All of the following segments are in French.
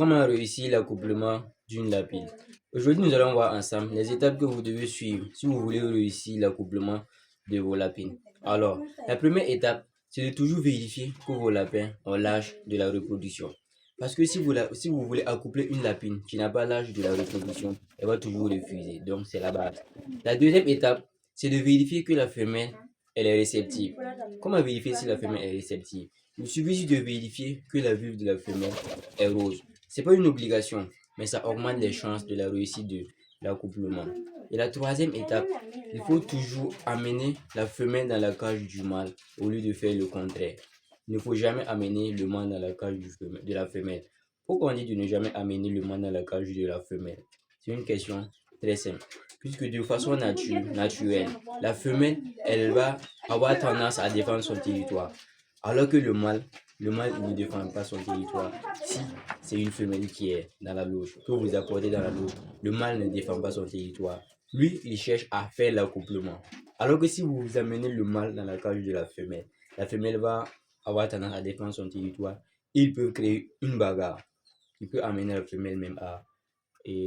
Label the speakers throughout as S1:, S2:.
S1: Comment réussir l'accouplement d'une lapine? Aujourd'hui, nous allons voir ensemble les étapes que vous devez suivre si vous voulez réussir l'accouplement de vos lapines. Alors, la première étape, c'est de toujours vérifier que vos lapins ont l'âge de la reproduction. Parce que si vous voulez accoupler une lapine qui n'a pas l'âge de la reproduction, elle va toujours refuser. Donc, c'est la base. La deuxième étape, c'est de vérifier que la femelle, elle est réceptive. Comment vérifier si la femelle est réceptive? Il suffit juste de vérifier que la vulve de la femelle est rose. C'est pas une obligation, mais ça augmente les chances de la réussite de l'accouplement. Et la troisième étape, il faut toujours amener la femelle dans la cage du mâle au lieu de faire le contraire. Il ne faut jamais amener le mâle dans la cage de la femelle. Pourquoi on dit de ne jamais amener le mâle dans la cage de la femelle? C'est une question très simple. Puisque de façon naturelle, la femelle, elle va avoir tendance à défendre son territoire. Alors que le mâle il ne défend pas son territoire. Si c'est une femelle qui est dans la loge, que vous apportez dans la loge, le mâle ne défend pas son territoire. Lui, il cherche à faire l'accouplement. Alors que si vous amenez le mâle dans la cage de la femelle va avoir tendance à défendre son territoire. Il peut créer une bagarre. Il peut amener la femelle même à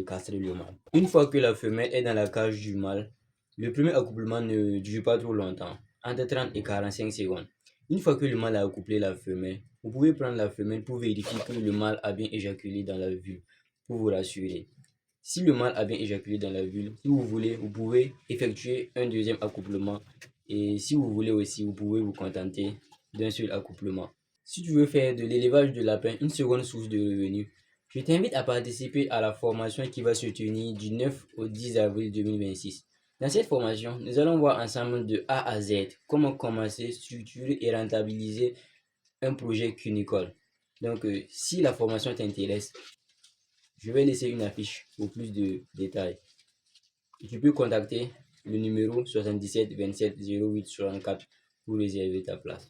S1: castrer le mâle. Une fois que la femelle est dans la cage du mâle, le premier accouplement ne dure pas trop longtemps, entre 30 et 45 secondes. Une fois que le mâle a accouplé la femelle, vous pouvez prendre la femelle pour vérifier que le mâle a bien éjaculé dans la vulve, pour vous rassurer. Si le mâle a bien éjaculé dans la vulve, si vous voulez, vous pouvez effectuer un deuxième accouplement. Et si vous voulez aussi, vous pouvez vous contenter d'un seul accouplement. Si tu veux faire de l'élevage de lapin une seconde source de revenus, je t'invite à participer à la formation qui va se tenir du 9 au 10 avril 2026. Dans cette formation, nous allons voir ensemble de A à Z comment commencer, structurer et rentabiliser un projet cunicole. Donc, si la formation t'intéresse, je vais laisser une affiche pour plus de détails. Et tu peux contacter le numéro 77 27 08 64 pour réserver ta place.